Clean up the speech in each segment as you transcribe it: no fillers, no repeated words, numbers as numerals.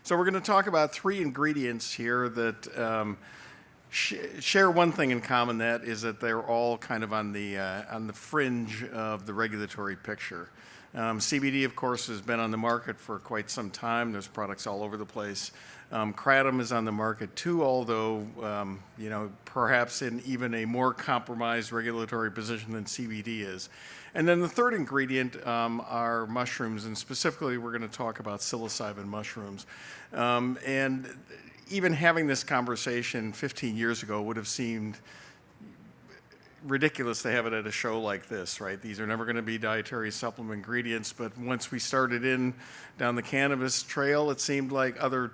So we're going to talk about three ingredients here that share one thing in common. That is that they're all kind of on the fringe of the regulatory picture. CBD, of course, has been on the market for quite some time. There's products all over the place. Kratom is on the market too, although perhaps in even a more compromised regulatory position than CBD is. And then the third ingredient are mushrooms, and specifically we're going to talk about psilocybin mushrooms. And even having this conversation 15 years ago would have seemed ridiculous to have it at a show like this, right? These are never going to be dietary supplement ingredients, but once we started down the cannabis trail, it seemed like other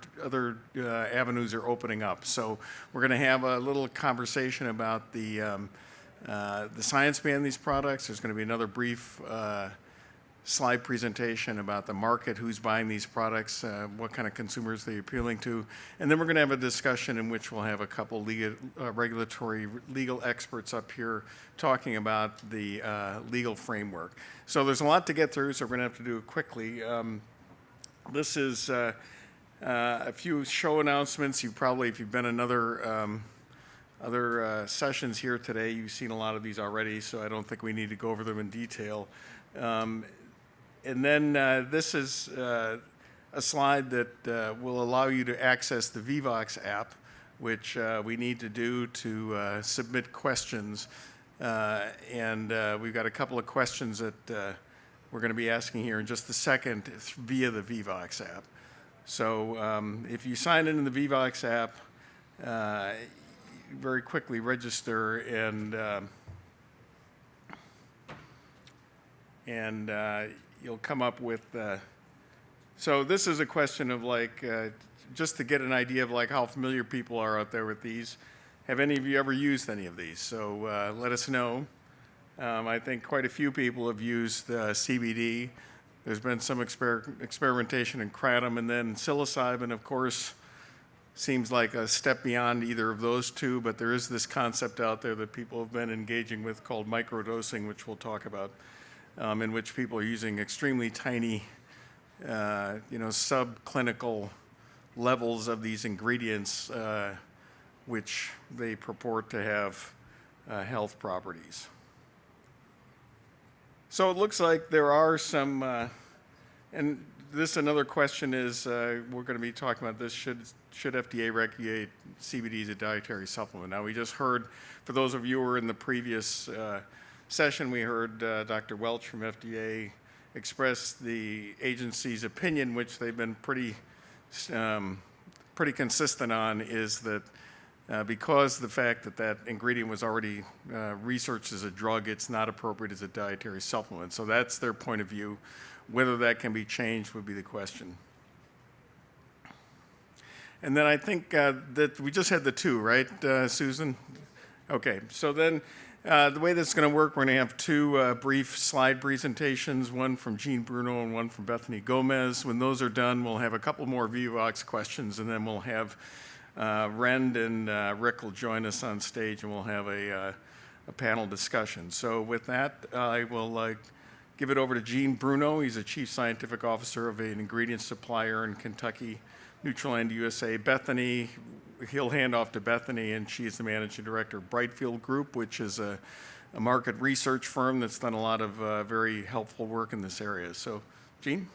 avenues are opening up. So we're going to have a little conversation about the science behind these products. There's going to be another brief slide presentation about the market, who's buying these products, what kind of consumers they're appealing to, and then we're going to have a discussion in which we'll have a couple regulatory legal experts up here talking about the legal framework. So there's a lot to get through, so we're going to have to do it quickly. This is a few show announcements. If you've been in other sessions here today, you've seen a lot of these already, so I don't think we need to go over them in detail. And then this is a slide that will allow you to access the Vivox app, which we need to do to submit questions. And we've got a couple of questions that we're going to be asking here in just a second via the Vivox app. So if you sign in the Vivox app, very quickly register and you'll come up with, so this is a question of just to get an idea of how familiar people are out there with these. Have any of you ever used any of these? So let us know. I think quite a few people have used CBD. There's been some experimentation in Kratom, and then psilocybin, of course, seems like a step beyond either of those two, but there is this concept out there that people have been engaging with called microdosing, which we'll talk about. In which people are using extremely tiny, subclinical levels of these ingredients, which they purport to have health properties. So it looks like there are some, and another question is, we're going to be talking about this, should FDA regulate CBD as a dietary supplement? Now, we just heard, for those of you who were in the previous session, we heard Dr. Welch from FDA express the agency's opinion, which they've been pretty consistent on, is that because the fact that ingredient was already researched as a drug, it's not appropriate as a dietary supplement. So that's their point of view. Whether that can be changed would be the question. And then I think that we just had the two, right, Susan? Okay, so then the way this is going to work, we're going to have two brief slide presentations, one from Jean Bruno and one from Bethany Gomez. When those are done, we'll have a couple more Vivox questions, and then we'll have Rend and Rick will join us on stage, and we'll have a panel discussion. So with that, I will give it over to Jean Bruno. He's a Chief Scientific Officer of an ingredient supplier in Kentucky, Nutrilland USA. Bethany, he'll hand off to Bethany, and she's the Managing Director of Brightfield Group, which is a market research firm that's done a lot of very helpful work in this area. So, Jean?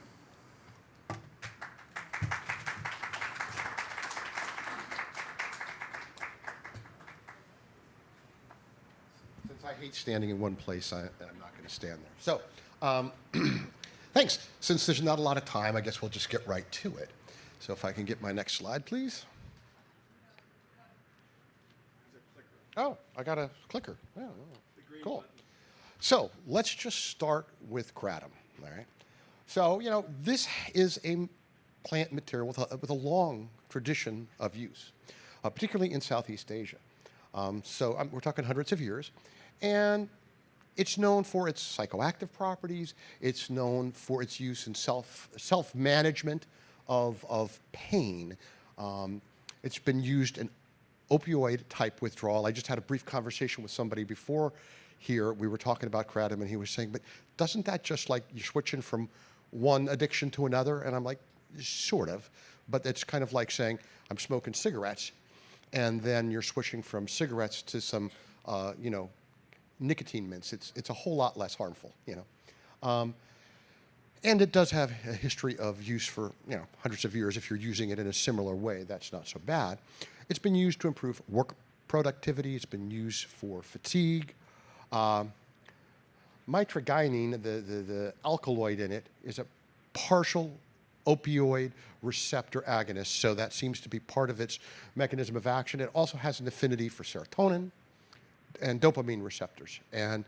Since I hate standing in one place, I'm not going to stand there. So, thanks. Since there's not a lot of time, I guess we'll just get right to it. So if I can get my next slide, please. Oh, I got a clicker. Yeah, cool. So let's just start with kratom, all right? So, this is a plant material with a long tradition of use, particularly in Southeast Asia. We're talking hundreds of years, and it's known for its psychoactive properties. It's known for its use in self-management of pain. It's been used in opioid-type withdrawal. I just had a brief conversation with somebody before here. We were talking about kratom, and he was saying, but doesn't that just like you're switching from one addiction to another? And I'm like, sort of. but it's kind of like saying, I'm smoking cigarettes, and then you're switching from cigarettes to some, nicotine mints. It's a whole lot less harmful, and it does have a history of use for hundreds of years. If you're using it in a similar way, that's not so bad. It's been used to improve work productivity. It's been used for fatigue. Mitragynine, the alkaloid in it, is a partial opioid receptor agonist, so that seems to be part of its mechanism of action. It also has an affinity for serotonin and dopamine receptors, and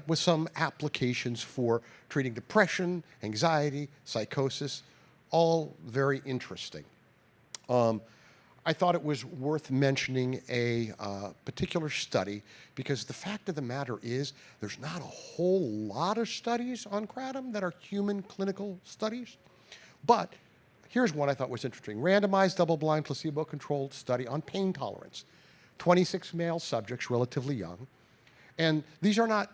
with some applications for treating depression, anxiety, psychosis, all very interesting. I thought it was worth mentioning a particular study because the fact of the matter is there's not a whole lot of studies on kratom that are human clinical studies. But here's one I thought was interesting. Randomized, double-blind, placebo-controlled study on pain tolerance. 26 male subjects, relatively young. And these are not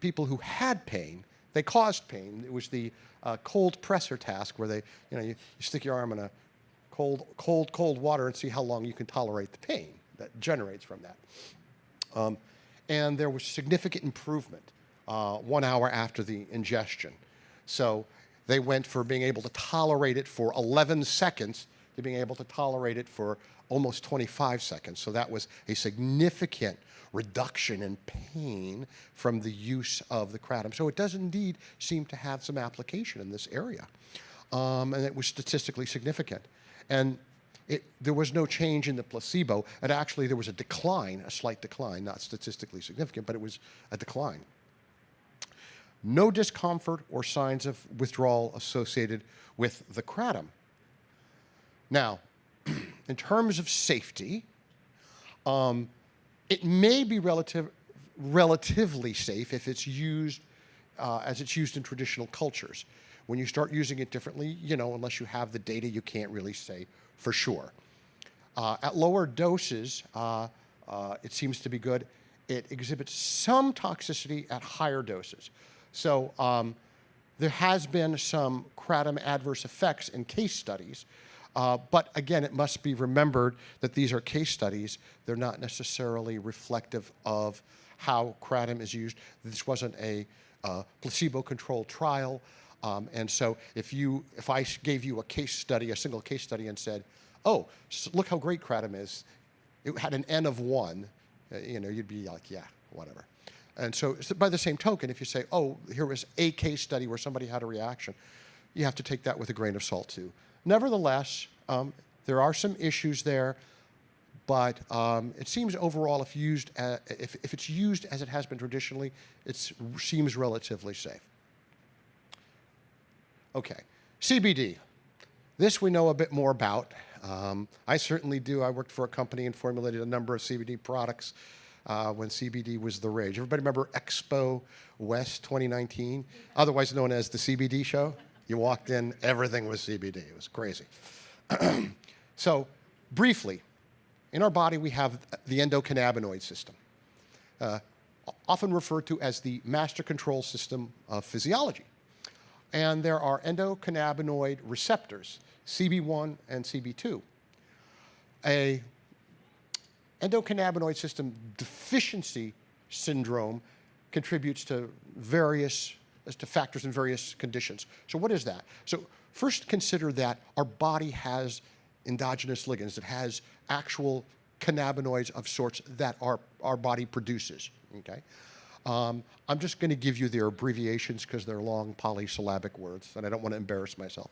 people who had pain. They caused pain. It was the cold pressor task where they, you stick your arm in a cold water and see how long you can tolerate the pain that generates from that. And there was significant improvement 1 hour after the ingestion. So they went from being able to tolerate it for 11 seconds to being able to tolerate it for almost 25 seconds. So that was a significant reduction in pain from the use of the kratom. So it does indeed seem to have some application in this area. And it was statistically significant. And there was no change in the placebo. And actually, there was a decline, a slight decline, not statistically significant, but it was a decline. No discomfort or signs of withdrawal associated with the kratom. Now, in terms of safety, it may be relatively safe if it's used as it's used in traditional cultures. When you start using it differently, unless you have the data, you can't really say for sure. At lower doses, it seems to be good. It exhibits some toxicity at higher doses. So there has been some kratom adverse effects in case studies, but again, it must be remembered that these are case studies. They're not necessarily reflective of how kratom is used. This wasn't a placebo-controlled trial. And so if I gave you a case study, a single case study, and said, oh, look how great kratom is, it had an N of 1, you'd be like, yeah, whatever. And so by the same token, if you say, oh, here was a case study where somebody had a reaction, you have to take that with a grain of salt too. Nevertheless, there are some issues there, but it seems overall if it's used as it has been traditionally, it seems relatively safe. Okay, CBD. This we know a bit more about. I certainly do. I worked for a company and formulated a number of CBD products when CBD was the rage. Everybody remember Expo West 2019, otherwise known as the CBD show? You walked in, everything was CBD. It was crazy. So, briefly, in our body we have the endocannabinoid system, often referred to as the master control system of physiology. And there are endocannabinoid receptors, CB1 and CB2. A endocannabinoid system deficiency syndrome contributes to factors in various conditions. So what is that? So first consider that our body has endogenous ligands. It has actual cannabinoids of sorts that our body produces, okay? I'm just going to give you their abbreviations because they're long polysyllabic words, and I don't want to embarrass myself.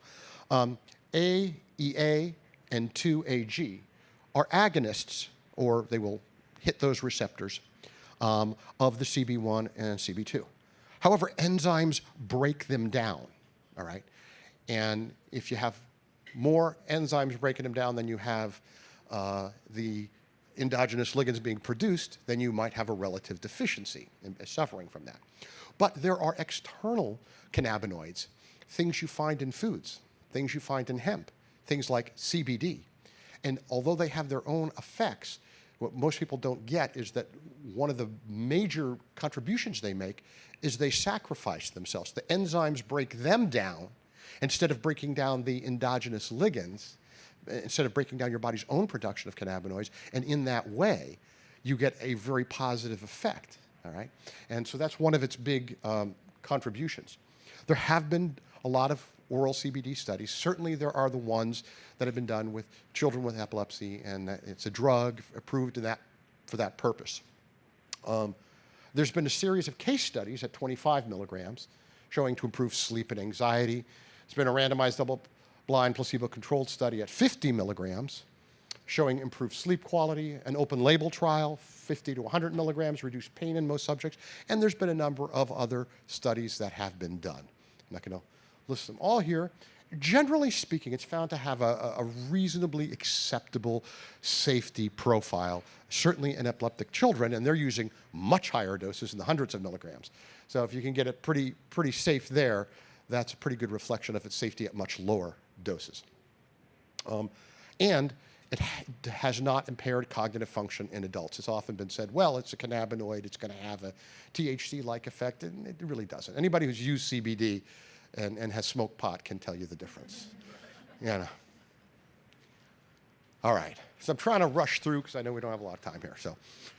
AEA and 2AG are agonists, or they will hit those receptors of the CB1 and CB2. However, enzymes break them down, all right? And if you have more enzymes breaking them down than you have the endogenous ligands being produced, then you might have a relative deficiency in suffering from that. But there are external cannabinoids, things you find in foods, things you find in hemp, things like CBD. And although they have their own effects, what most people don't get is that one of the major contributions they make is they sacrifice themselves. The enzymes break them down. Instead of breaking down the endogenous ligands, instead of breaking down your body's own production of cannabinoids, and in that way, you get a very positive effect, all right? And so that's one of its big contributions. There have been a lot of oral CBD studies. Certainly there are the ones that have been done with children with epilepsy, and it's a drug approved for that purpose. There's been a series of case studies at 25 milligrams showing to improve sleep and anxiety. There's been a randomized double-blind placebo-controlled study at 50 milligrams showing improved sleep quality, an open-label trial, 50 to 100 milligrams, reduced pain in most subjects, and there's been a number of other studies that have been done. I'm not going to list them all here. Generally speaking, it's found to have a reasonably acceptable safety profile, certainly in epileptic children, and they're using much higher doses in the hundreds of milligrams. So if you can get it pretty safe there, that's a pretty good reflection of its safety at much lower doses. And it has not impaired cognitive function in adults. It's often been said, well, it's a cannabinoid, it's going to have a THC-like effect, and it really doesn't. Anybody who's used CBD and has smoked pot can tell you the difference. Yeah. All right. So I'm trying to rush through because I know we don't have a lot of time here. So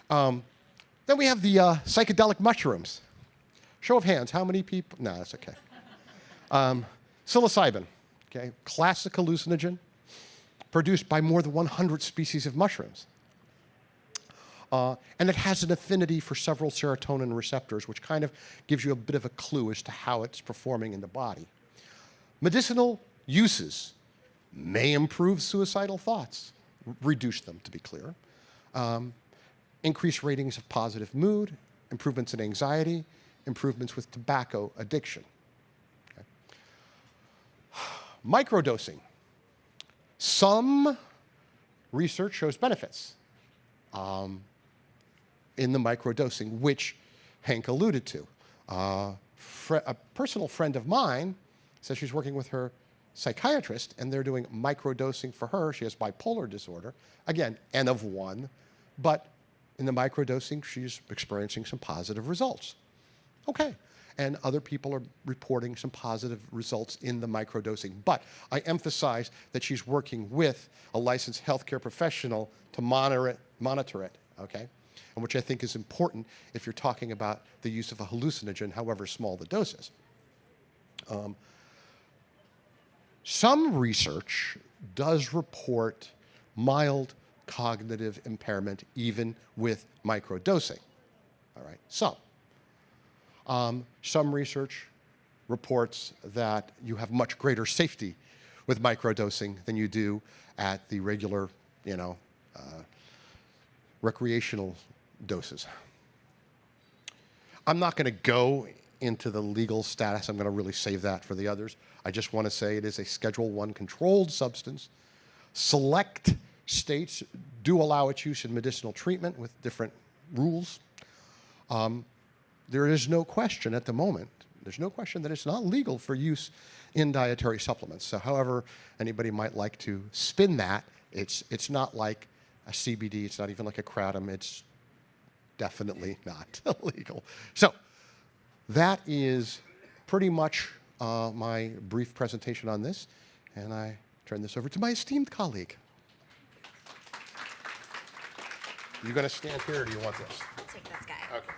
then we have the psychedelic mushrooms. Show of hands, how many people? No, that's okay. Psilocybin, okay, classic hallucinogen, produced by more than 100 species of mushrooms. And it has an affinity for several serotonin receptors, which kind of gives you a bit of a clue as to how it's performing in the body. Medicinal uses may improve suicidal thoughts, reduce them, to be clear, increase ratings of positive mood, improvements in anxiety, improvements with tobacco addiction. Okay. Microdosing. Some research shows benefits in the microdosing, which Hank alluded to. A personal friend of mine says she's working with her psychiatrist, and they're doing microdosing for her. She has bipolar disorder. Again, N of 1, but in the microdosing, she's experiencing some positive results. Okay. And other people are reporting some positive results in the microdosing. But I emphasize that she's working with a licensed healthcare professional to monitor it, okay? And which I think is important if you're talking about the use of a hallucinogen, however small the dose is. Some research does report mild cognitive impairment even with microdosing, all right? Some research reports that you have much greater safety with microdosing than you do at the regular, recreational doses. I'm not going to go into the legal status. I'm going to really save that for the others. I just want to say it is a Schedule I controlled substance. Select states do allow its use in medicinal treatment with different rules. There is no question at the moment, there's no question that it's not legal for use in dietary supplements. So however anybody might like to spin that, it's not like a CBD, it's not even like a Kratom, it's definitely not illegal. So that is pretty much my brief presentation on this, and I turn this over to my esteemed colleague. You gonna stand here or do you want this? I'll take this guy. Okay.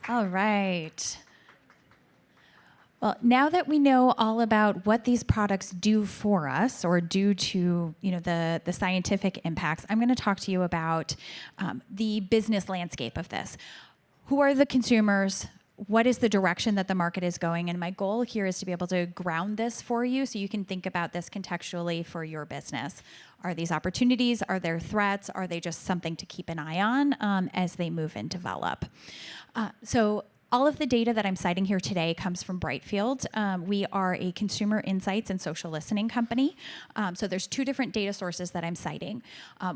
All right. Well, now that we know all about what these products do for us or do to, the scientific impacts, I'm going to talk to you about the business landscape of this. Who are the consumers? What is the direction that the market is going? And my goal here is to be able to ground this for you so you can think about this contextually for your business. Are these opportunities? Are there threats? Are they just something to keep an eye on as they move and develop? So all of the data that I'm citing here today comes from Brightfield. We are a consumer insights and social listening company. So there's two different data sources that I'm citing.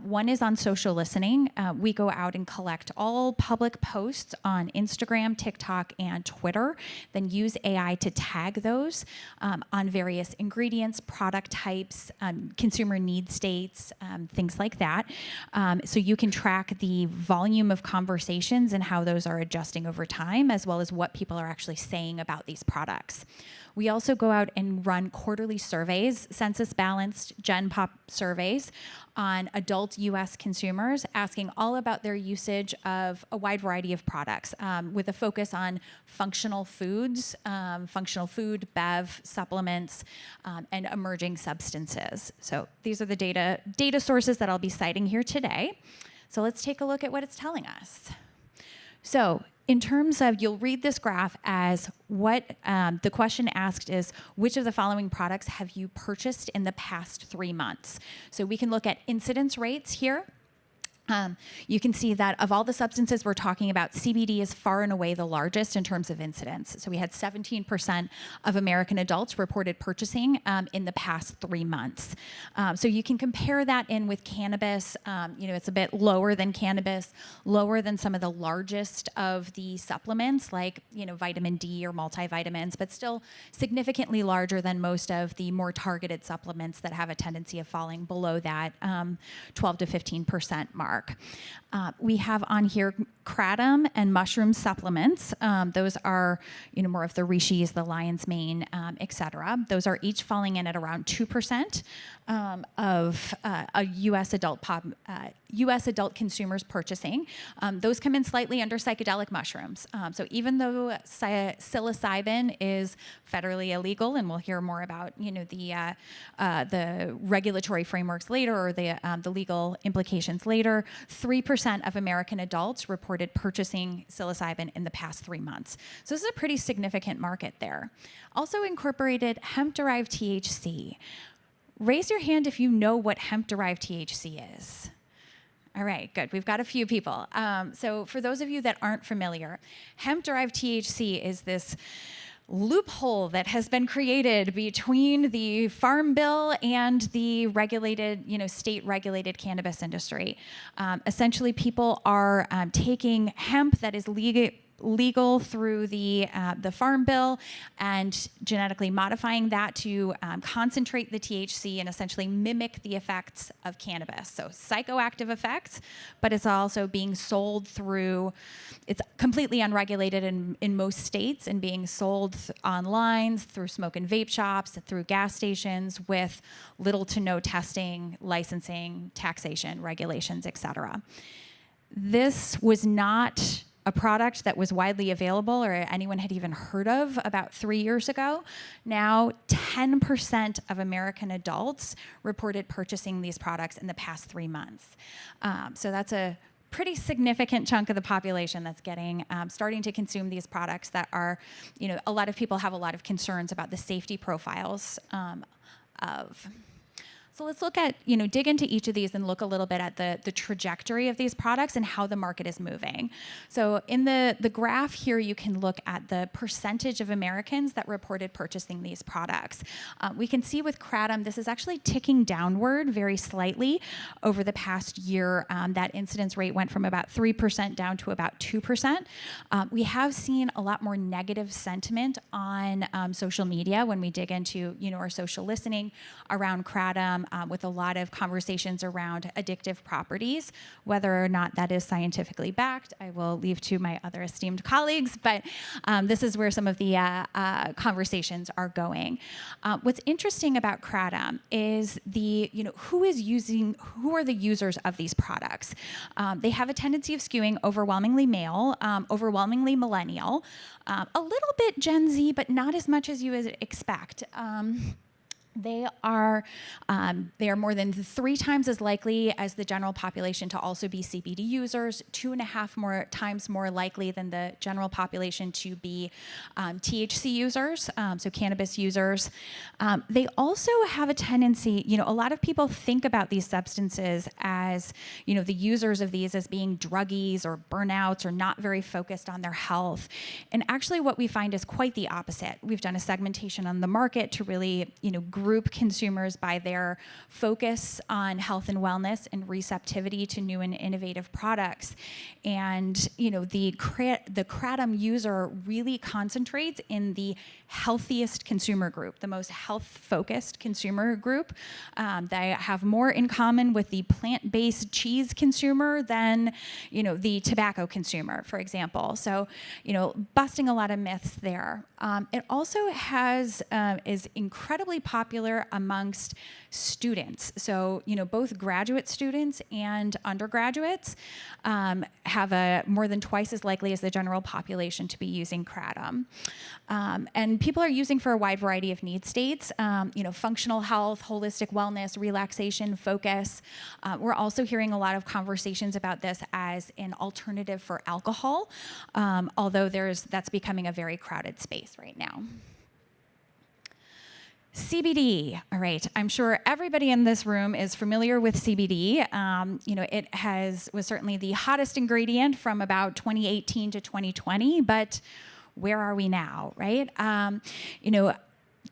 One is on social listening. We go out and collect all public posts on Instagram, TikTok, and Twitter, then use AI to tag those on various ingredients, product types, consumer need states, things like that. So you can track the volume of conversations and how those are adjusting over time as as well as what people are actually saying about these products. We also go out and run quarterly surveys, census-balanced Gen Pop surveys on adult U.S. consumers, asking all about their usage of a wide variety of products, with a focus on functional foods, functional food, bev, supplements, and emerging substances. So these are the data sources that I'll be citing here today. So let's take a look at what it's telling us. So in terms of, you'll read this graph as what the question asked is, which of the following products have you purchased in the past 3 months? So we can look at incidence rates here. You can see that of all the substances we're talking about, CBD is far and away the largest in terms of incidence. So we had 17% of American adults reported purchasing in the past 3 months. So you can compare that in with cannabis. It's a bit lower than cannabis, lower than some of the largest of the supplements like, vitamin D or multivitamins, but still significantly larger than most of the more targeted supplements that have a tendency of falling below that 12 to 15% mark. We have on here kratom and mushroom supplements. Those are, more of the rishis, the lion's mane, et cetera. Those are each falling in at around 2% of a U.S. adult consumers purchasing. Those come in slightly under psychedelic mushrooms. So even though psilocybin is federally illegal, and we'll hear more about the regulatory frameworks later, or the legal implications later, 3% of American adults reported purchasing psilocybin in the past 3 months. So this is a pretty significant market there. Also incorporated hemp-derived THC. Raise your hand if you know what hemp-derived THC is. All right, good. We've got a few people. So for those of you that aren't familiar, hemp-derived THC is this loophole that has been created between the Farm Bill and the regulated, state-regulated cannabis industry. Essentially, people are taking hemp that is legal through the Farm Bill and genetically modifying that to concentrate the THC and essentially mimic the effects of cannabis. So psychoactive effects, but it's also being sold through, it's completely unregulated in most states and being sold online through smoke and vape shops, through gas stations with little to no testing, licensing, taxation, regulations, et cetera. This was not a product that was widely available or anyone had even heard of about 3 years ago. Now, 10% of American adults reported purchasing these products in the past 3 months. So that's a pretty significant chunk of the population that's starting to consume these products that are, a lot of people have a lot of concerns about the safety profiles of. So let's look at, dig into each of these and look a little bit at the trajectory of these products and how the market is moving. So in the graph here, you can look at the percentage of Americans that reported purchasing these products. We can see with kratom, this is actually ticking downward very slightly over the past year. That incidence rate went from about 3% down to about 2%. We have seen a lot more negative sentiment on social media when we dig into, our social listening around kratom. With a lot of conversations around addictive properties. Whether or not that is scientifically backed, I will leave to my other esteemed colleagues, but this is where some of the conversations are going. What's interesting about kratom is who are the users of these products? They have a tendency of skewing overwhelmingly male, overwhelmingly millennial, a little bit Gen Z, but not as much as you would expect. They are more than 3 times as likely as the general population to also be CBD users, 2.5 times more likely than the general population to be THC users, so cannabis users. They also have a tendency, a lot of people think about these substances as, the users of these as being druggies or burnouts or not very focused on their health. And actually what we find is quite the opposite. We've done a segmentation on the market to really, group consumers by their focus on health and wellness and receptivity to new and innovative products. And the Kratom user really concentrates in the healthiest consumer group, the most health-focused consumer group. They have more in common with the plant-based cheese consumer than, the tobacco consumer, for example. So, busting a lot of myths there. It also is incredibly popular amongst students. So, both graduate students and undergraduates have more than twice as likely as the general population to be using Kratom. And people are using for a wide variety of need states, functional health, holistic wellness, relaxation, focus. We're also hearing a lot of conversations about this as an alternative for alcohol, although that's becoming a very crowded space right now. CBD, all right. I'm sure everybody in this room is familiar with CBD. It was certainly the hottest ingredient from about 2018 to 2020, but where are we now, right?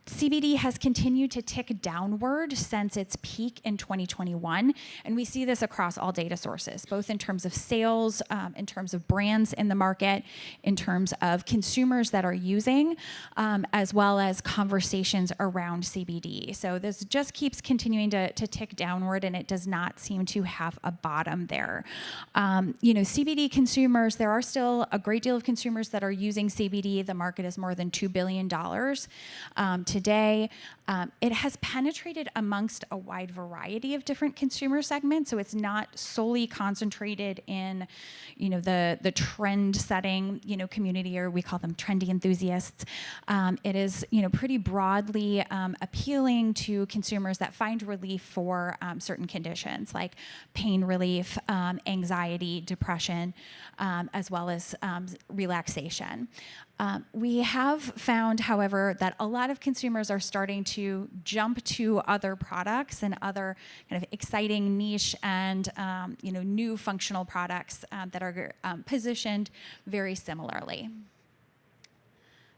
CBD has continued to tick downward since its peak in 2021, and we see this across all data sources, both in terms of sales, in terms of brands in the market, in terms of consumers that are using, as well as conversations around CBD. So this just keeps continuing to tick downward, and it does not seem to have a bottom there. CBD consumers, there are still a great deal of consumers that are using CBD. The market is more than $2 billion. Today, it has penetrated amongst a wide variety of different consumer segments, so it's not solely concentrated in, the trend-setting, community, or we call them trendy enthusiasts. It is, pretty broadly appealing to consumers that find relief for certain conditions like pain relief, anxiety, depression, as well as relaxation. We have found, however, that a lot of consumers are starting to jump to other products and other kind of exciting niche and new functional products that are positioned very similarly.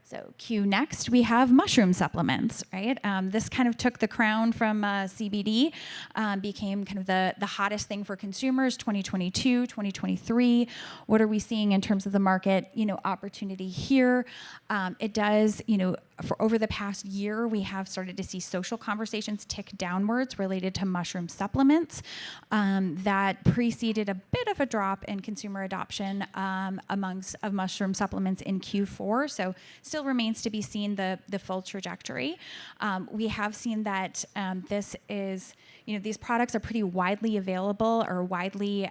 So cue next, we have mushroom supplements, right? This kind of took the crown from CBD, became kind of the hottest thing for consumers, 2022, 2023. What are we seeing in terms of the market, opportunity here? It does, for over the past year, we have started to see social conversations tick downwards related to mushroom supplements. That preceded a bit of a drop in consumer adoption of mushroom supplements in Q4. So still remains to be seen the full trajectory. We have seen that these products are pretty widely available or widely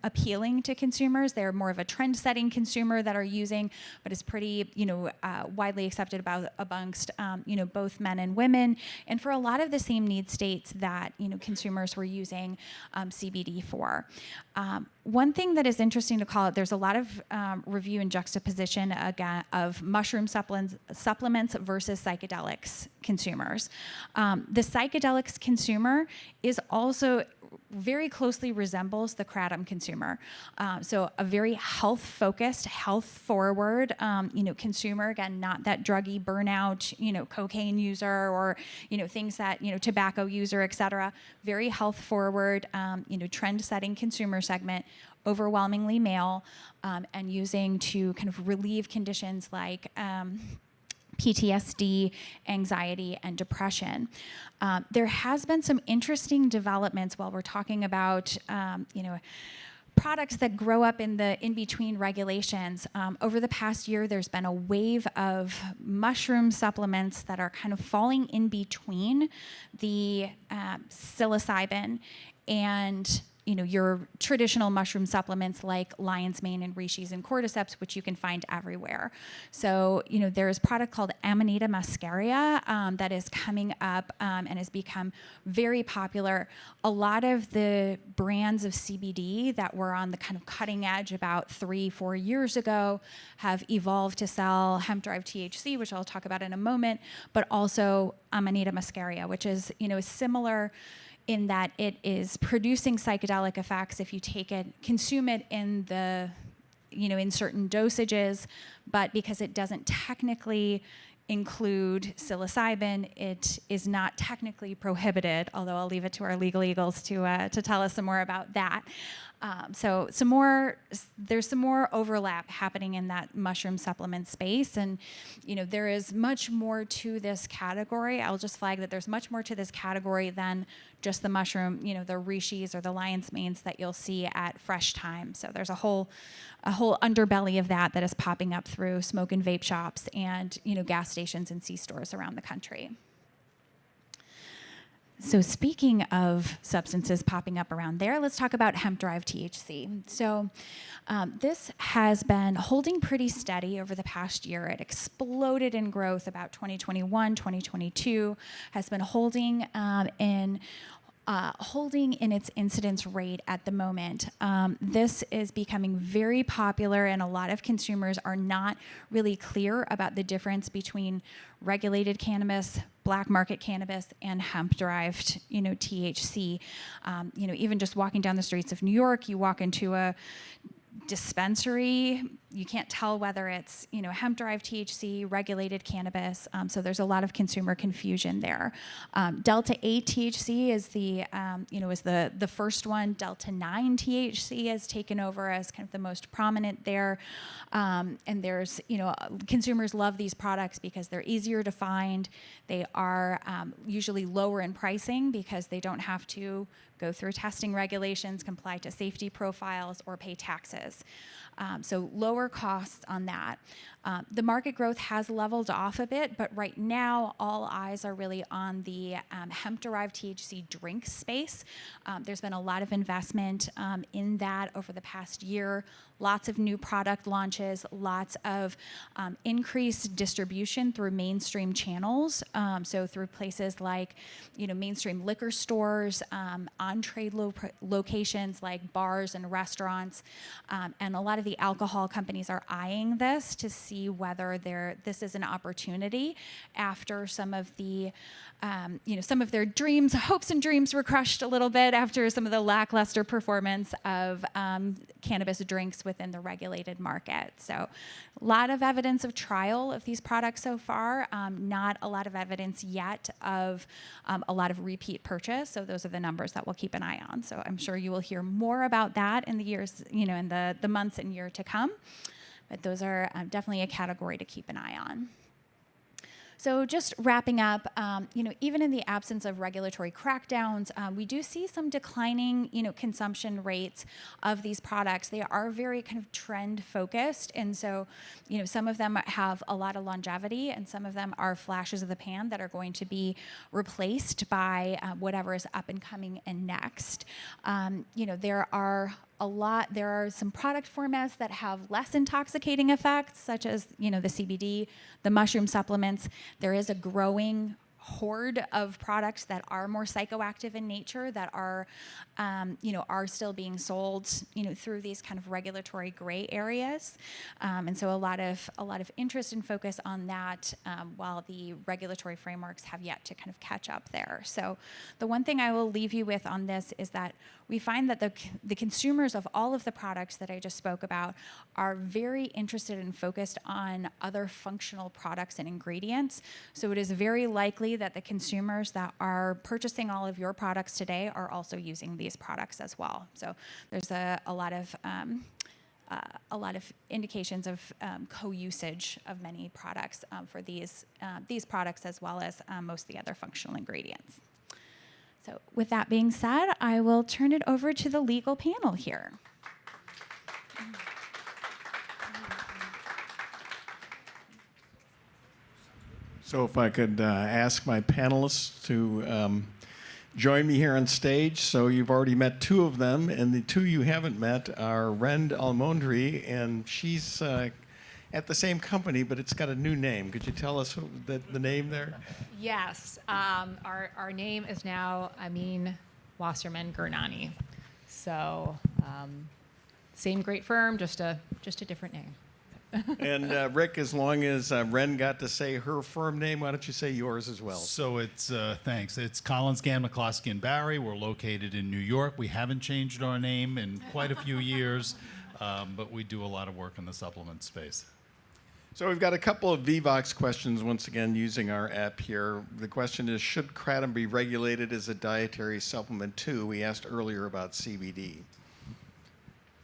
appealing to consumers. They're more of a trend-setting consumer that are using, but it's pretty, widely accepted amongst, both men and women, and for a lot of the same need states that, consumers were using CBD for. One thing that is interesting to call out, there's a lot of review and juxtaposition again of mushroom supplements versus psychedelics consumers. The psychedelics consumer is also very closely resembles the Kratom consumer. So a very health-focused, health-forward, consumer, again, not that druggy burnout, cocaine user or, things that, tobacco user, et cetera. Very health-forward, trend-setting consumer segment, overwhelmingly male, and using to kind of relieve conditions like PTSD, anxiety, and depression. There has been some interesting developments while we're talking about, products that grow up in the in-between regulations. Over the past year, there's been a wave of mushroom supplements that are kind of falling in between the psilocybin and your traditional mushroom supplements like lion's mane and reishi and cordyceps, which you can find everywhere. So, there's a product called Amanita muscaria that is coming up and has become very popular. A lot of the brands of CBD that were on the kind of cutting edge about 3-4 years ago have evolved to sell hemp-derived THC, which I'll talk about in a moment, but also Amanita muscaria, which is, similar in that it is producing psychedelic effects if you take it, consume it in in certain dosages, but because it doesn't technically include psilocybin. It is not technically prohibited, although I'll leave it to our legal eagles to tell us some more about that. So there's some more overlap happening in that mushroom supplement space, and there is much more to this category. I'll just flag that there's much more to this category than just the mushroom, the rishis or the lion's manes that you'll see at Fresh Time. So there's a whole underbelly of that is popping up through smoke and vape shops and gas stations and C-stores around the country. So speaking of substances popping up around there, let's talk about hemp-derived THC. So this has been holding pretty steady over the past year. It exploded in growth about 2021, 2022, has been holding in its incidence rate at the moment. This is becoming very popular, and a lot of consumers are not really clear about the difference between regulated cannabis, black market cannabis, and hemp-derived, THC. Even just walking down the streets of New York, you walk into a dispensary, you can't tell whether it's hemp-derived THC, regulated cannabis. So there's a lot of consumer confusion there. Delta 8 THC is the first one. Delta 9 THC has taken over as kind of the most prominent there. And there's consumers love these products because they're easier to find. They are usually lower in pricing because they don't have to go through testing regulations, comply to safety profiles, or pay taxes. So lower costs on that. The market growth has leveled off a bit, but right now all eyes are really on the hemp-derived THC drink space. There's been a lot of investment in that over the past year. Lots of new product launches, lots of increased distribution through mainstream channels. So through places like, mainstream liquor stores, on-trade locations like bars and restaurants, and a lot of the alcohol companies are eyeing this to see whether this is an opportunity after some of the, some of their dreams, hopes and dreams were crushed a little bit after some of the lackluster performance of cannabis drinks within the regulated market. So a lot of evidence of trial of these products so far, not a lot of evidence yet of a lot of repeat purchase. So those are the numbers that we'll keep an eye on. So I'm sure you will hear more about that in the years, in the months and year to come. But those are definitely a category to keep an eye on. So just wrapping up, even in the absence of regulatory crackdowns, we do see some declining, consumption rates of these products. They are very kind of trend focused. And so, some of them have a lot of longevity and some of them are flashes of the pan that are going to be replaced by whatever is up and coming and next. There are some product formats that have less intoxicating effects, such as, the CBD, the mushroom supplements. There is a growing horde of products that are more psychoactive in nature that are still being sold, through these kind of regulatory gray areas. And so a lot of interest and focus on that, while the regulatory frameworks have yet to kind of catch up there. So the one thing I will leave you with on this is that we find that the consumers of all of the products that I just spoke about are very interested and focused on other functional products and ingredients. So it is very likely that the consumers that are purchasing all of your products today are also using these products as well. So there's a lot of indications of co-usage of many products for these products as well as most of the other functional ingredients. So with that being said, I will turn it over to the legal panel here. So if I could ask my panelists to join me here on stage. So you've already met two of them, and the two you haven't met are Rend Almondri, and she's at the same company, but it's got a new name. Could you tell us the name there? Yes, our name is now Amin Wasserman Gurnani. So same great firm, just a different name. And Rick, as long as Ren got to say her firm name, why don't you say yours as well? So it's, thanks. It's Collins, Gann, McCloskey, and Barry. We're located in New York. We haven't changed our name in quite a few years, but we do a lot of work in the supplement space. So we've got a couple of VVOX questions once again using our app here. The question is, should kratom be regulated as a dietary supplement too? We asked earlier about CBD.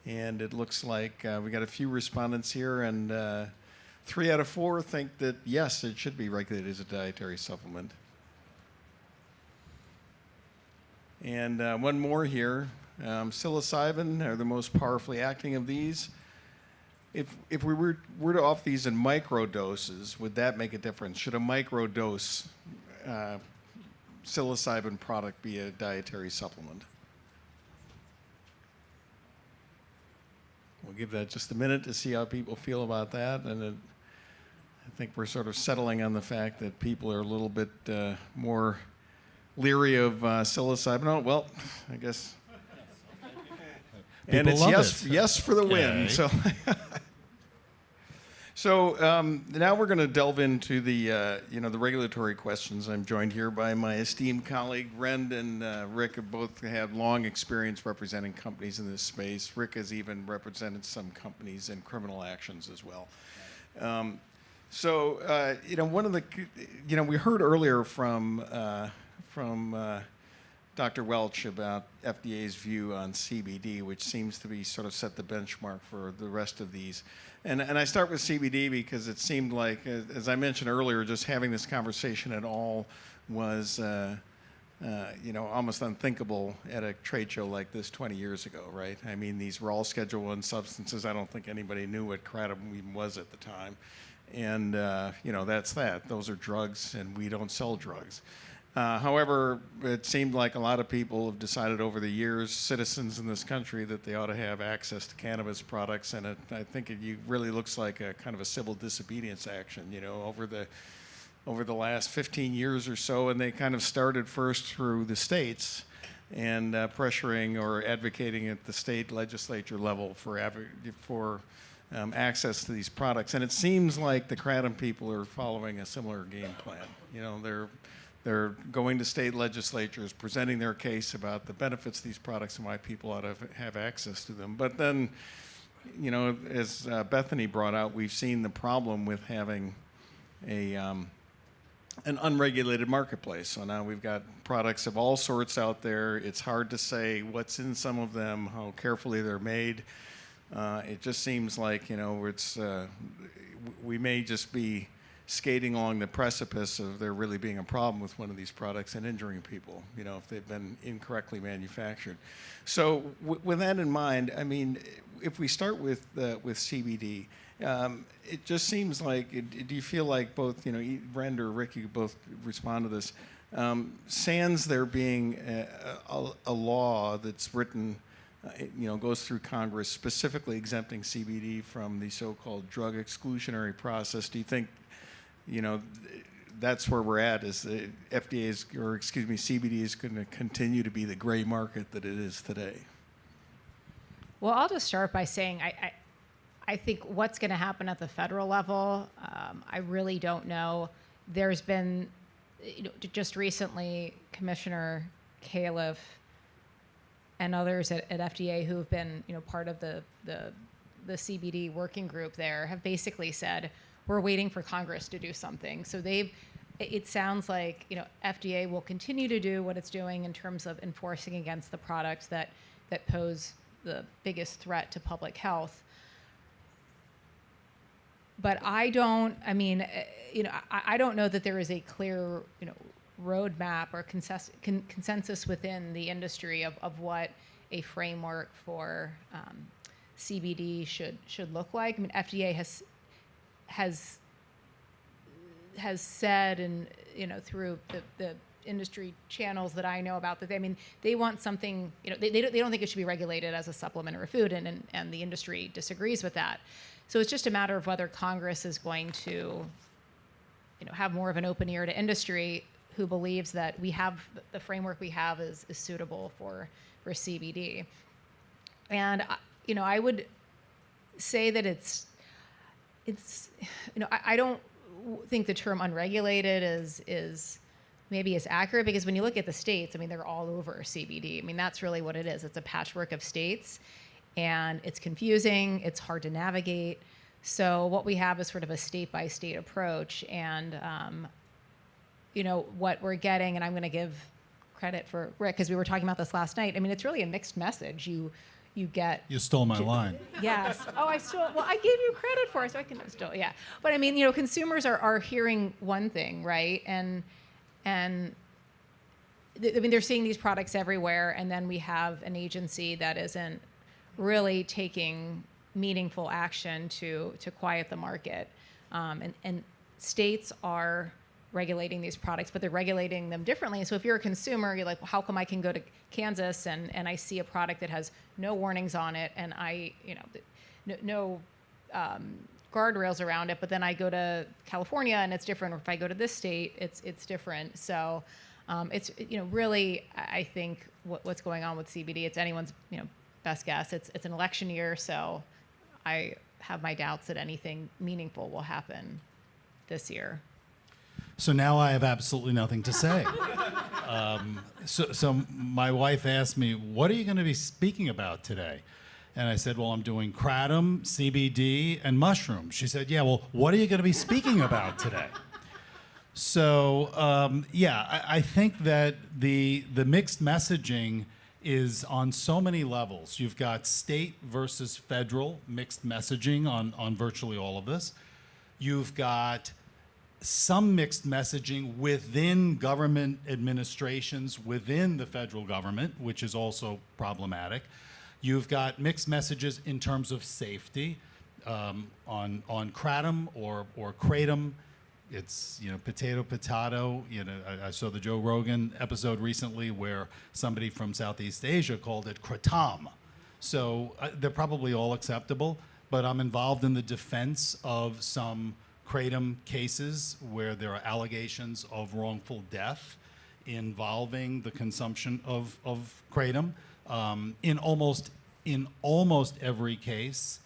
And it looks like we got a few respondents here, and 3 out of 4 think that yes, it should be regulated as a dietary supplement. And one more here. Psilocybin are the most powerfully acting of these. If we were to offer these in micro doses, would that make a difference? Should a micro dose psilocybin product be a dietary supplement? We'll give that just a minute to see how people feel about that. And I think we're sort of settling on the fact that people are a little bit more leery of psilocybin. Oh, well, I guess. And People it's love yes, it. yes for the win. Yay. So now we're going to delve into the the regulatory questions. I'm joined here by my esteemed colleague Rend and Rick, have both had long experience representing companies in this space. Rick has even represented some companies in criminal actions as well. One of the we heard earlier from Dr. Welch about FDA's view on CBD, which seems to be sort of set the benchmark for the rest of these. And I start with CBD because it seemed like, as I mentioned earlier, just having this conversation at all was, almost unthinkable at a trade show like this 20 years ago, right? I mean, these were all Schedule I substances. I don't think anybody knew what kratom even was at the time. And, that's that. Those are drugs, and we don't sell drugs. However, it seemed like a lot of people have decided over the years, citizens in this country, that they ought to have access to cannabis products, and I think it really looks like a kind of a civil disobedience action, over the last 15 years or so, and they kind of started first through the states and pressuring or advocating at the state legislature level for access to these products, and it seems like the kratom people are following a similar game plan. They're going to state legislatures, presenting their case about the benefits of these products and why people ought to have access to them. But then, as Bethany brought out, we've seen the problem with having an unregulated marketplace. So now we've got products of all sorts out there. It's hard to say what's in some of them, how carefully they're made. It just seems like, we may just be skating along the precipice of there really being a problem with one of these products and injuring people, if they've been incorrectly manufactured. So with that in mind, I mean, if we start with CBD, it just seems like, do you feel like both, Rend or Rick, you could both respond to this, sans there being a law that's written, goes through Congress specifically exempting CBD from the so-called drug exclusionary process, do you think that's where we're at, is the CBD is going to continue to be the gray market that it is today? Well, I'll just start by saying I think what's going to happen at the federal level, I really don't know. There's been, just recently, Commissioner Califf and others at FDA who have been, part of the CBD working group there have basically said, we're waiting for Congress to do something. So it sounds like, FDA will continue to do what it's doing in terms of enforcing against the products that pose the biggest threat to public health. But I don't know that there is a clear, roadmap or consensus within the industry of what a framework for CBD should look like. I mean, FDA has said, and through the industry channels that I know about, that they want something, they don't think it should be regulated as a supplement or a food, and the industry disagrees with that. So it's just a matter of whether Congress is going to have more of an open ear to industry, who believes that the framework we have is suitable for CBD. And I would say that it's I don't think the term unregulated is maybe as accurate, because when you look at the states, they're all over CBD. That's really what it is. It's a patchwork of states, and it's confusing. It's hard to navigate. So what we have is sort of a state-by-state approach, and what we're getting, and I'm going to give credit for Rick, because we were talking about this last night. I mean, it's really a mixed message. You get... You stole my line. Yes. Oh, I gave you credit for it, so I can still, yeah. But I mean, consumers are hearing one thing, right? And they're seeing these products everywhere, and then we have an agency that isn't really taking meaningful action to quiet the market. And states are regulating these products, but they're regulating them differently. So if you're a consumer, you're like, well, how come I can go to Kansas and I see a product that has no warnings on it, and no guardrails around it, but then I go to California and it's different, or if I go to this state, it's different. So it's really, I think what's going on with CBD, it's anyone's best guess. It's an election year, so I have my doubts that anything meaningful will happen this year. So now I have absolutely nothing to say. So my wife asked me, what are you going to be speaking about today? And I said, well, I'm doing kratom, CBD, and mushrooms. She said, yeah, well, what are you going to be speaking about today? So, I think that the mixed messaging is on so many levels. You've got state versus federal mixed messaging on virtually all of this. You've got some mixed messaging within government administrations within the federal government, which is also problematic. You've got mixed messages in terms of safety on kratom or kratom. It's potato. I saw the Joe Rogan episode recently where somebody from Southeast Asia called it Kratom. So they're probably all acceptable, but I'm involved in the defense of some kratom cases where there are allegations of wrongful death involving the consumption of kratom. In almost every case,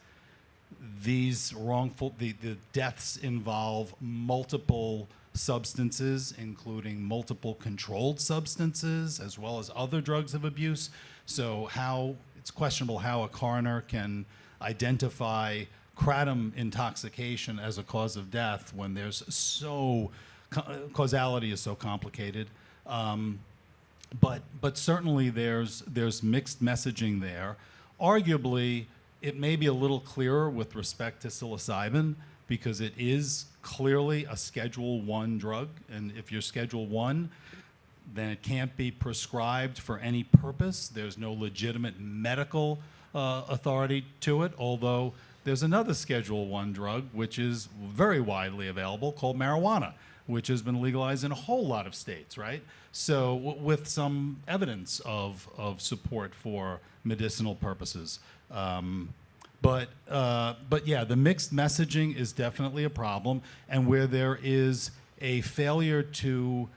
these the deaths involve multiple substances, including multiple controlled substances, as well as other drugs of abuse. So it's questionable how a coroner can identify kratom intoxication as a cause of death when there's causality is so complicated. But certainly there's mixed messaging there. Arguably, it may be a little clearer with respect to psilocybin because it is clearly a Schedule I drug, and if you're Schedule I, then it can't be prescribed for any purpose. There's no legitimate medical authority to it, although there's another Schedule I drug which is very widely available called marijuana, which has been legalized in a whole lot of states, right? So with some evidence of support for medicinal purposes. But yeah, the mixed messaging is definitely a problem, and where there is a failure to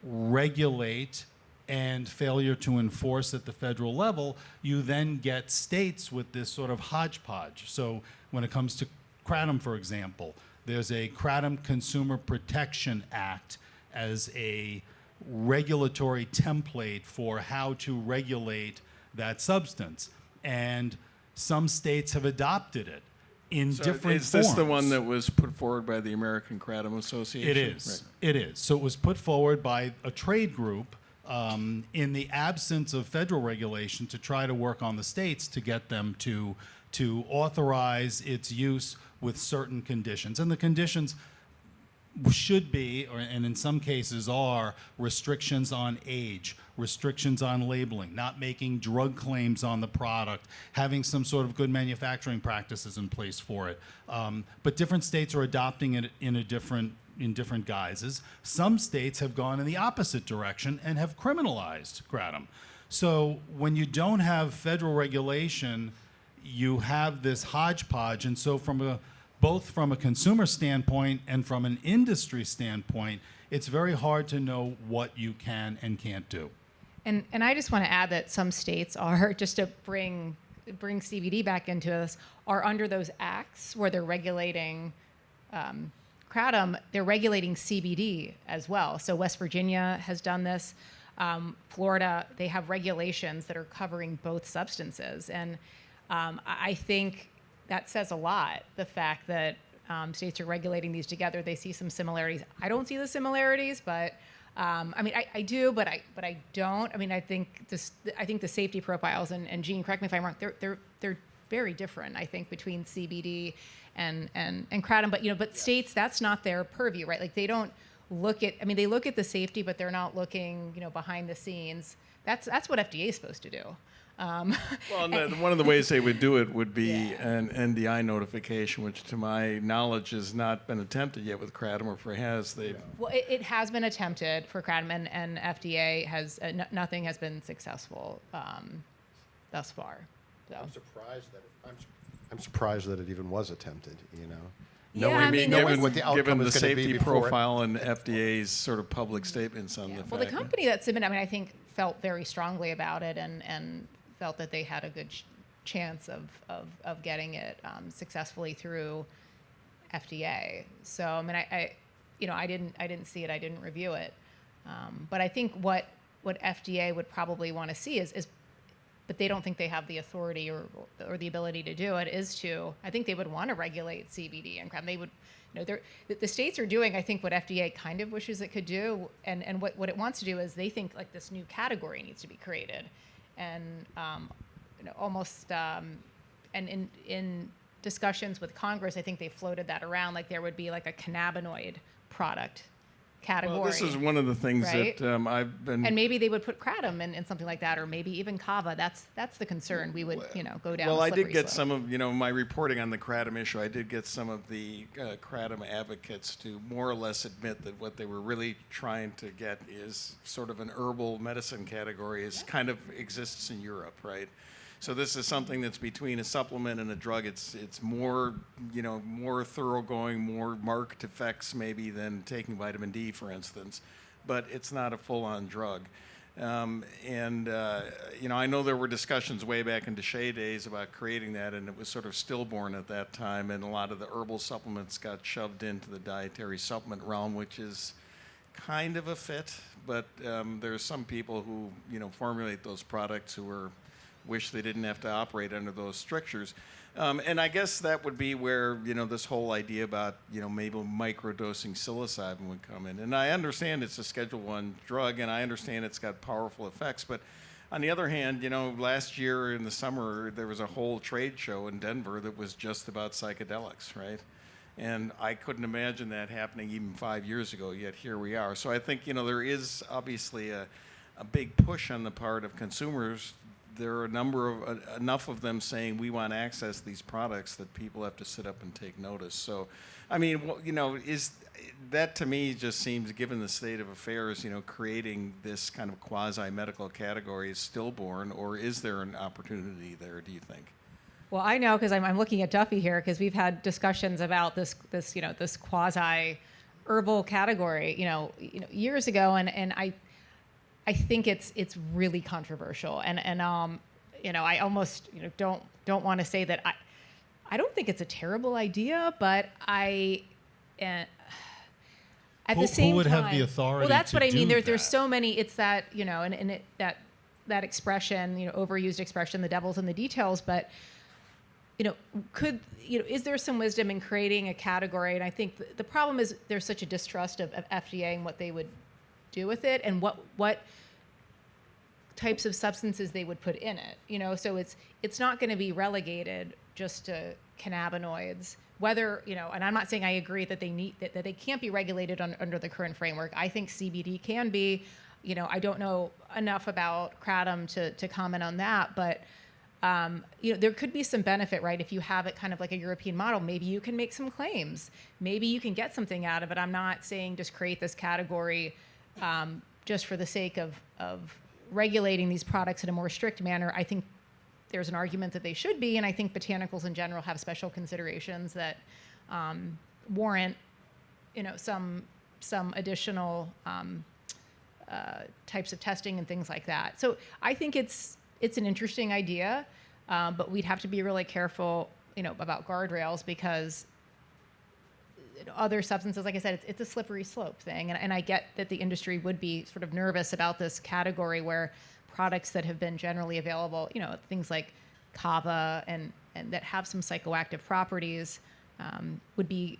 regulate and failure to enforce at the federal level, you then get states with this sort of hodgepodge. So when it comes to kratom, for example, there's a Kratom Consumer Protection Act as a regulatory template for how to regulate that substance. And some states have adopted it in different forms. Is this the one that was put forward by the American Kratom Association? It is. Right. It is. So it was put forward by a trade group in the absence of federal regulation to try to work on the states to get them to authorize its use with certain conditions. And the conditions should be, and in some cases are, restrictions on age, restrictions on labeling, not making drug claims on the product, having some sort of good manufacturing practices in place for it. But different states are adopting it in different guises. Some states have gone in the opposite direction and have criminalized kratom. So when you don't have federal regulation, you have this hodgepodge. And so both from a consumer standpoint and from an industry standpoint, it's very hard to know what you can and can't do. And I just want to add that some states are, just to bring CBD back into this, are under those acts where they're regulating kratom, they're regulating CBD as well. So West Virginia has done this. Florida, they have regulations that are covering both substances. And I think that says a lot. The fact that states are regulating these together, they see some similarities. I don't see the similarities, but I mean, I do, but I don't. I mean, I think the safety profiles, and Jean, correct me if I'm wrong, they're very different, I think, between CBD and Kratom. But but states, that's not their purview, right? Like they don't look at. I mean, they look at the safety, but they're not looking, behind the scenes. That's what FDA is supposed to do. Well, one of the ways they would do it would be an NDI notification, which to my knowledge has not been attempted yet with Kratom, or if it has, they... Well, it has been attempted for Kratom, and FDA has, nothing has been successful thus far. So. I'm surprised that it even was attempted, Knowing what the outcome given the is gonna be safety before it. profile and FDA's sort of public statements on the fact. Well, the company that submitted, I mean, I think felt very strongly about it and felt that they had a good chance of getting it successfully through FDA. So I mean, I didn't see it, I didn't review it, but I think what FDA would probably want to see is, but they don't think they have the authority or the ability to do it. I think they would want to regulate CBD and Kratom. They would, the states are doing, I think, what FDA kind of wishes it could do, and what it wants to do is they think like this new category needs to be created, and almost and in discussions with Congress, I think they floated that around, like there would be like a cannabinoid product category. Well, this is one of the things right? that I've been... And maybe they would put Kratom in something like that, or maybe even Kava. That's the concern. We would, go down. Well, a I did slippery get slope. some of, my reporting on the Kratom issue, I did get some of the Kratom advocates to more or less admit that what they were really trying to get is sort of an herbal medicine category, is kind of exists in Europe, right? So this is something that's between a supplement and a drug. It's more, more thoroughgoing, more marked effects maybe than taking vitamin D, for instance, but it's not a full-on drug. I know there were discussions way back in Deshay days about creating that, and it was sort of stillborn at that time, and a lot of the herbal supplements got shoved into the dietary supplement realm, which is kind of a fit, but there's some people who, formulate those products who wish they didn't have to operate under those strictures. And I guess that would be where, this whole idea about, maybe microdosing psilocybin would come in. And I understand it's a Schedule I drug, and I understand it's got powerful effects. But on the other hand, last year in the summer, there was a whole trade show in Denver that was just about psychedelics, right? And I couldn't imagine that happening even 5 years ago, yet here we are. So I think, there is obviously a big push on the part of consumers. There are enough of them saying we want access to these products that people have to sit up and take notice. So, I mean, is that to me just seems, given the state of affairs, creating this kind of quasi-medical category is stillborn, or is there an opportunity there, do you think? Well, I know because I'm looking at Duffy here because we've had discussions about this quasi herbal category, years ago, and I think it's really controversial, and I almost don't want to say that I don't think it's a terrible idea, but at the same time, who would have the authority? Well, that's to what I mean. do There's that? so many. It's that that expression, overused expression, the devil's in the details, but. Is there some wisdom in creating a category? And I think the problem is there's such a distrust of FDA and what they would do with it, and what types of substances they would put in it. So it's not going to be relegated just to cannabinoids. Whether and I'm not saying I agree that that they can't be regulated under the current framework. I think CBD can be. I don't know enough about Kratom to comment on that, but. There could be some benefit, right? If you have it kind of like a European model, maybe you can make some claims. Maybe you can get something out of it. I'm not saying just create this category just for the sake of regulating these products in a more strict manner. I think there's an argument that they should be, and I think botanicals in general have special considerations that warrant, some additional types of testing and things like that. So I think it's an interesting idea, but we'd have to be really careful, about guardrails, because other substances, like I said, it's a slippery slope thing. And I get that the industry would be sort of nervous about this category where products that have been generally available, things like kava, and that have some psychoactive properties would be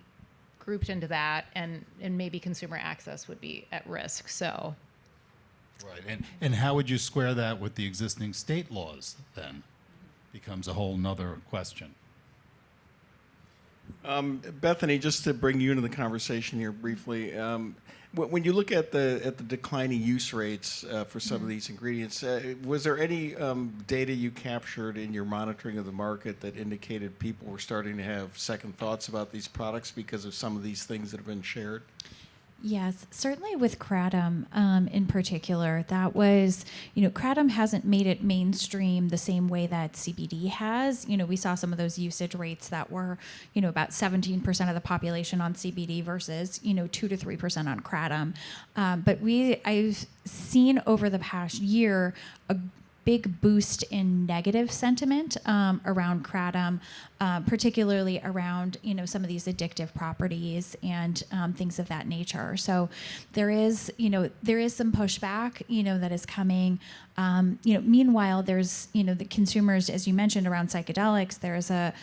grouped into that, and maybe consumer access would be at risk. So, Right. And how would you square that with the existing state laws then? Becomes a whole nother question. Bethany, just to bring you into the conversation here briefly, when you look at the declining use rates for some of these ingredients, was there any data you captured in your monitoring of the market that indicated people were starting to have second thoughts about these products because of some of these things that have been shared? Yes, certainly with Kratom in particular, that was, Kratom hasn't made it mainstream the same way that CBD has. We saw some of those usage rates that were, about 17% of the population on CBD versus, 2 to 3% on Kratom. But I've seen over the past year a big boost in negative sentiment around Kratom, particularly around some of these addictive properties and things of that nature. So there is some pushback that is coming. Meanwhile, there's the consumers, as you mentioned, around psychedelics. There's a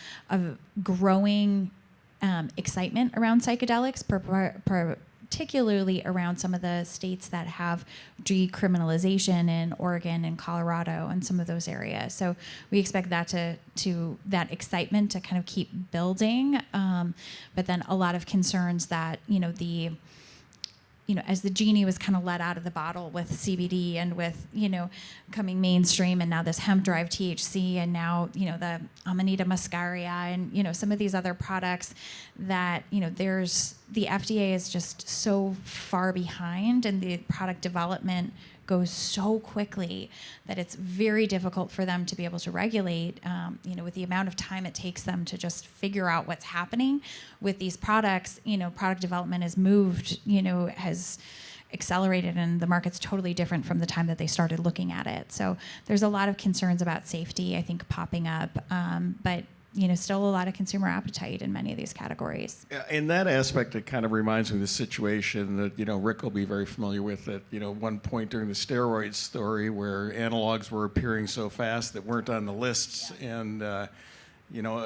growing excitement around psychedelics, particularly around some of the states that have decriminalization in Oregon and Colorado and some of those areas. So we expect that that excitement to kind of keep building. But then a lot of concerns that, as the genie was kind of let out of the bottle with CBD and with, coming mainstream, and now this hemp-derived THC, and now, the Amanita muscaria, and, some of these other products that, the FDA is just so far behind, and the product development goes so quickly that it's very difficult for them to be able to regulate, with the amount of time it takes them to just figure out what's happening with these products. Product development has moved, has accelerated, and the market's totally different from the time that they started looking at it. So there's a lot of concerns about safety, I think, popping up, but still a lot of consumer appetite in many of these categories. In that aspect, it kind of reminds me of the situation that, Rick will be very familiar with at, one point during the steroid story where analogs were appearing so fast that weren't on the lists. Yeah. And, a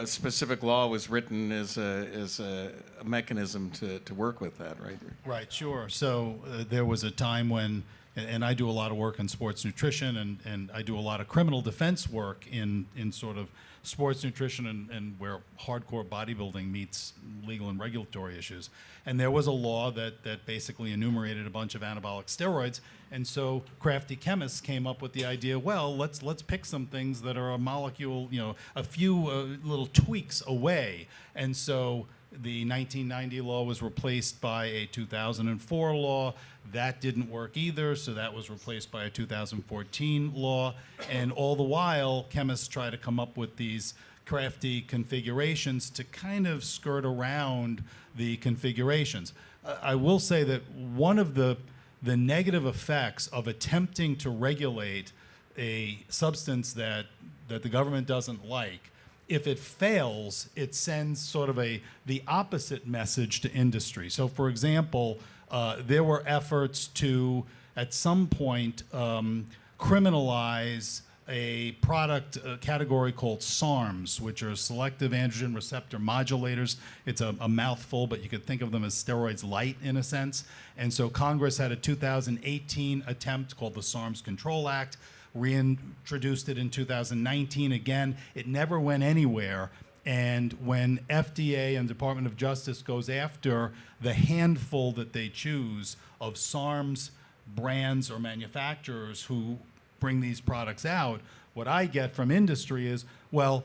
specific law was written as a mechanism to work with that, right? Right, sure. So there was a time when, and I do a lot of work in sports nutrition, and I do a lot of criminal defense work in sort of sports nutrition and where hardcore bodybuilding meets legal and regulatory issues. And there was a law that basically enumerated a bunch of anabolic steroids. And so crafty chemists came up with the idea, well, let's pick some things that are a molecule, a few little tweaks away. And so the 1990 law was replaced by a 2004 law. That didn't work either, so that was replaced by a 2014 law. And all the while, chemists try to come up with these crafty configurations to kind of skirt around the configurations. I will say that one of the negative effects of attempting to regulate a substance that the government doesn't like, if it fails, it sends sort of the opposite message to industry. So, for example, there were efforts to, at some point, criminalize a product category called SARMs, which are selective androgen receptor modulators. It's a mouthful, but you could think of them as steroids light in a sense. And so Congress had a 2018 attempt called the SARMs Control Act, reintroduced it in 2019 again. It never went anywhere. And when FDA and Department of Justice goes after the handful that they choose of SARMs brands or manufacturers who bring these products out, what I get from industry is, well,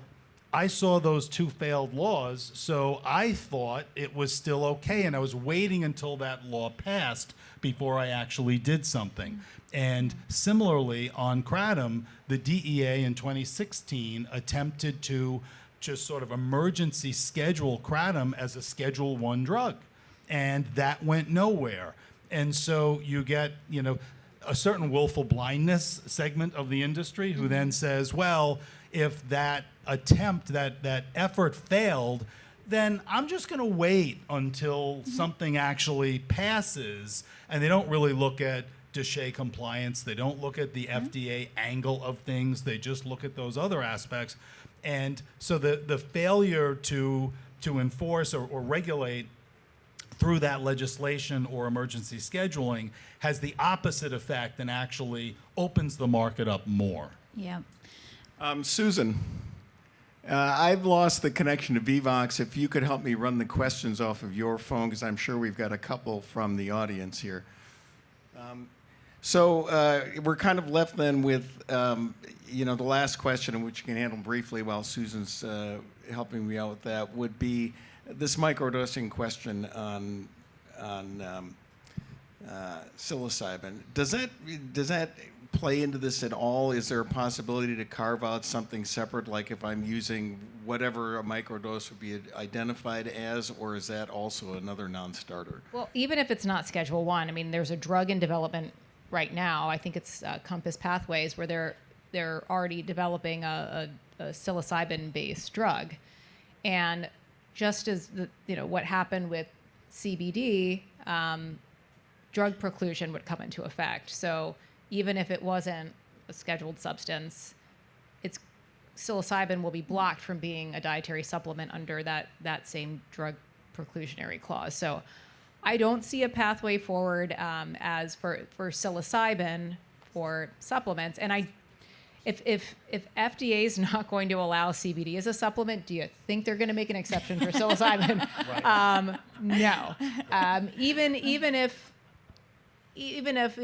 I saw those two failed laws, so I thought it was still okay, and I was waiting until that law passed before I actually did something. And similarly, on Kratom, the DEA in 2016 attempted to just sort of emergency schedule Kratom as a Schedule I drug, and that went nowhere. And so you get, a certain willful blindness segment of the industry who then says, well, if that attempt, that effort failed, then I'm just going to wait until something actually passes. And they don't really look at, DSHEA compliance. They don't look at the FDA angle of things. They just look at those other aspects. And so the failure to enforce or regulate through that legislation or emergency scheduling has the opposite effect and actually opens the market up more. Yeah. Susan, I've lost the connection to Vivox. If you could help me run the questions off of your phone, because I'm sure we've got a couple from the audience here. So we're kind of left then with, the last question, which you can handle briefly while Susan's helping me out with that, would be this microdosing question on psilocybin. Does that play into this at all? Is there a possibility to carve out something separate, like if I'm using whatever a microdose would be identified as, or is that also another non-starter? Well, even if it's not Schedule 1, I mean, there's a drug in development right now. I think it's Compass Pathways, where they're already developing a psilocybin-based drug. And just as what happened with CBD, drug preclusion would come into effect. So even if it wasn't a scheduled substance, psilocybin will be blocked from being a dietary supplement under that same drug preclusionary clause. So I don't see a pathway forward as for psilocybin for supplements. And if FDA is not going to allow CBD as a supplement, do you think they're going to make an exception for psilocybin? No. Even if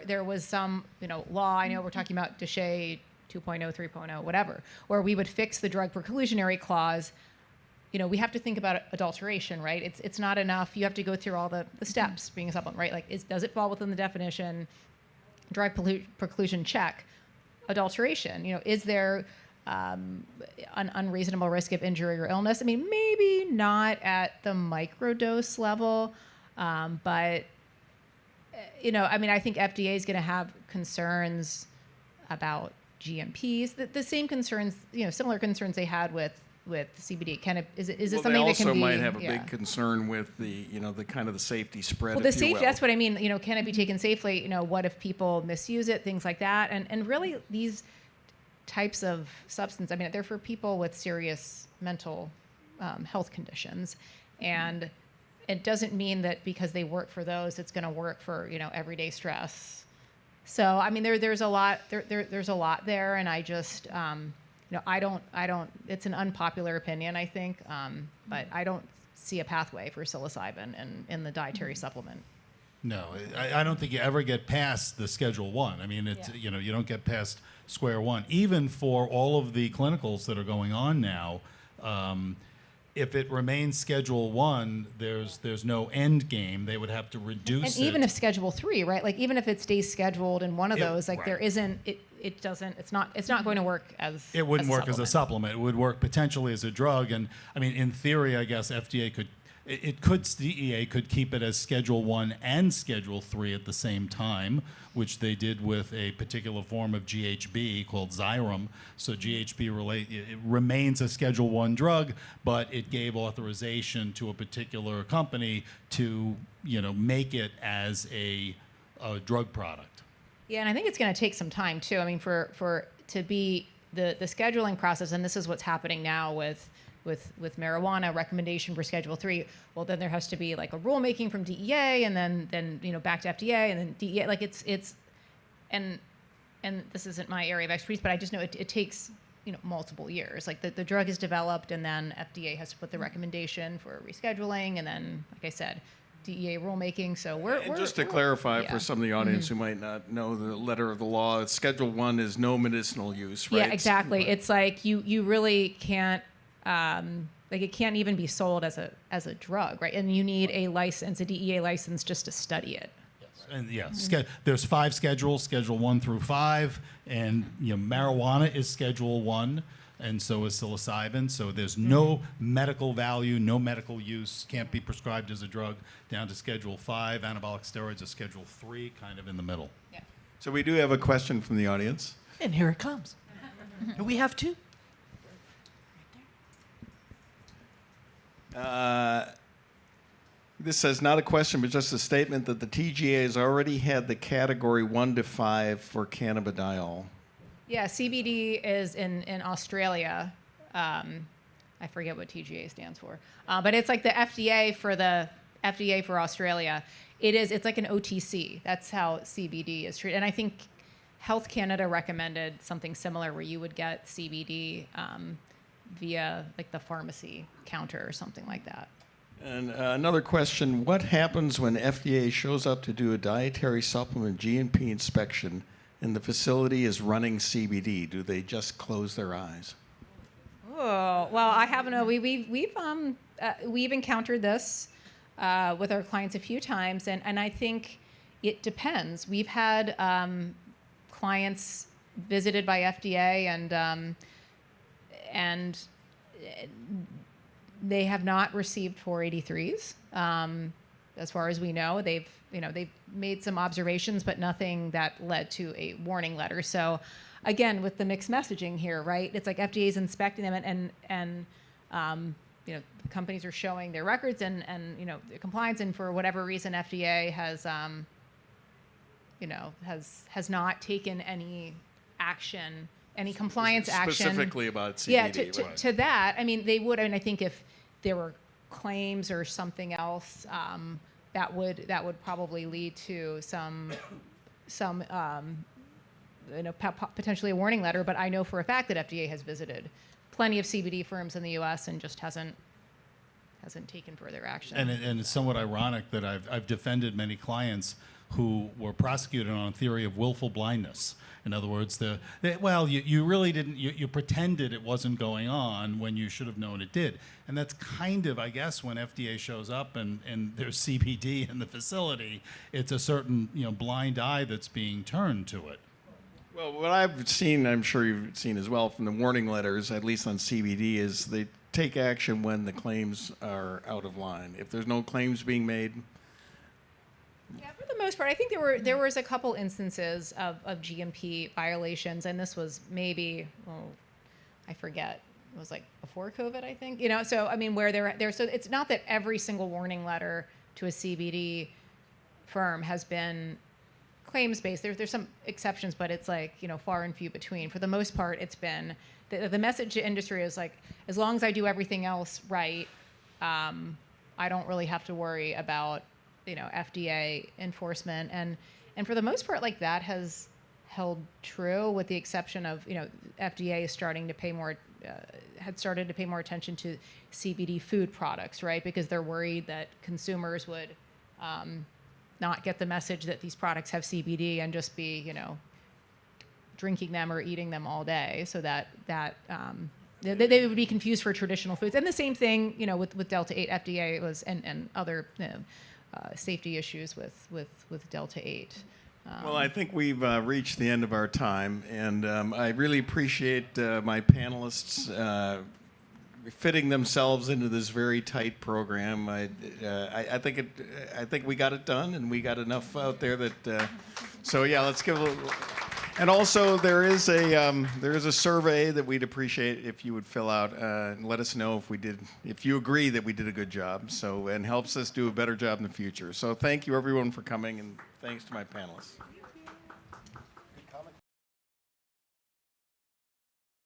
there was some law, I know we're talking about DSHEA 2.0, 3.0, whatever, where we would fix the drug preclusionary clause. We have to think about adulteration, right? It's not enough. You have to go through all the steps being a supplement, right? Like, does it fall within the definition? Drug preclusion check. Adulteration. Is there an unreasonable risk of injury or illness? I mean, maybe not at the microdose level, but I think FDA is going to have concerns about GMPs. The same concerns, similar concerns they had with CBD. Is it something that can be? They also might have a big concern with the kind of the safety spread. Well, the safety. That's what I mean. Can it be taken safely? What if people misuse it? Things like that. And really, these types of substance, I mean, they're for people with serious mental health conditions, and it doesn't mean that because they work for those, it's going to work for everyday stress. So I mean, there's a lot there's a lot there, and I just I don't. It's an unpopular opinion, I think, but I don't see a pathway for psilocybin in the dietary supplement. No, I don't think you ever get past the Schedule 1. I mean, you don't get past square one. Even for all of the clinicals that are going on now, if it remains Schedule 1, there's no end game. They would have to reduce it. And even if Schedule 3, right? Like even if it stays scheduled in one of those, like right. There isn't. It's not going to work as. It wouldn't work as a supplement. supplement. It would work potentially as a drug. And I mean, in theory, I guess FDA could. DEA could keep it as Schedule 1 and Schedule 3 at the same time, which they did with a particular form of GHB called Xyrem. So GHB it remains a Schedule 1 drug, but it gave authorization to a particular company to make it as a drug product. Yeah, and I think it's going to take some time too. I mean, to be the scheduling process, and this is what's happening now with marijuana recommendation for Schedule 3, well, then there has to be like a rulemaking from DEA, and then back to FDA, and then DEA. Like it's and this isn't my area of expertise, but I just know it takes multiple years. Like the drug is developed, and then FDA has to put the recommendation for rescheduling, and then, like I said, DEA rulemaking. So we're just to clarify yeah. for some of the audience who might not know the letter of the law, Schedule 1 is no medicinal use, right? Yeah, exactly. Right. It's like you really can't. Like it can't even be sold as a drug, right? And you need a license, a DEA license, just to study it. Yes. And there's 5 schedules, Schedule 1 through 5, and marijuana is Schedule 1, and so is psilocybin. So there's no medical value, no medical use, can't be prescribed as a drug. Down to Schedule 5, anabolic steroids are Schedule 3, kind of in the middle. Yeah. So we do have a question from the audience. And here it comes. And we have 2. This says not a question, but just a statement that the TGA has already had the category 1 to 5 for cannabidiol. Yeah, CBD is in Australia. I forget what TGA stands for, but it's like the FDA for Australia. It's like an OTC. That's how CBD is treated. And I think Health Canada recommended something similar where you would get CBD via like the pharmacy counter or something like that. And another question, what happens when FDA shows up to do a dietary supplement GMP inspection and the facility is running CBD? Do they just close their eyes? Oh, well, I haven't. We've encountered this with our clients a few times, and I think it depends. We've had clients visited by FDA, and they have not received 483s. As far as we know, they've made some observations, but nothing that led to a warning letter. So, again, with the mixed messaging here, right? It's like FDA's inspecting them, and companies are showing their records and their compliance, and for whatever reason, FDA has not taken any action, any compliance action Specifically about CBD. Yeah, right. to that, I mean, they would. I mean, I think if there were claims or something else, that would probably lead to some potentially a warning letter. But I know for a fact that FDA has visited plenty of CBD firms in the U.S. and just hasn't taken further action. And it's somewhat ironic that I've defended many clients who were prosecuted on a theory of willful blindness. In other words, you really didn't, you pretended it wasn't going on when you should have known it did. And that's kind of, I guess, when FDA shows up and there's CBD in the facility, it's a certain blind eye that's being turned to it. Well, what I've seen, I'm sure you've seen as well from the warning letters, at least on CBD, is they take action when the claims are out of line. If there's no claims being made. Yeah, for the most part, I think there was a couple instances of GMP violations, and this was maybe, I forget, it was like before COVID, I think. So I mean, where so it's not that every single warning letter to a CBD firm has been claims based. There's some exceptions, but it's like far and few between. For the most part, it's been the message to industry is like, as long as I do everything else right, I don't really have to worry about FDA enforcement, and for the most part, like that has held true, with the exception of FDA is starting to pay more, had started to pay more attention to CBD food products, right? Because they're worried that consumers would not get the message that these products have CBD and just be drinking them or eating them all day, so that they would be confused for traditional foods. And the same thing with Delta 8, FDA was and other safety issues with Delta 8. Well, I think we've reached the end of our time, and I really appreciate my panelists fitting themselves into this very tight program. I think we got it done, and we got enough out there that. So yeah, let's give a little. And also, there is a survey that we'd appreciate if you would fill out and let us know if you agree that we did a good job. So, and helps us do a better job in the future. So, thank you everyone for coming, and thanks to my panelists.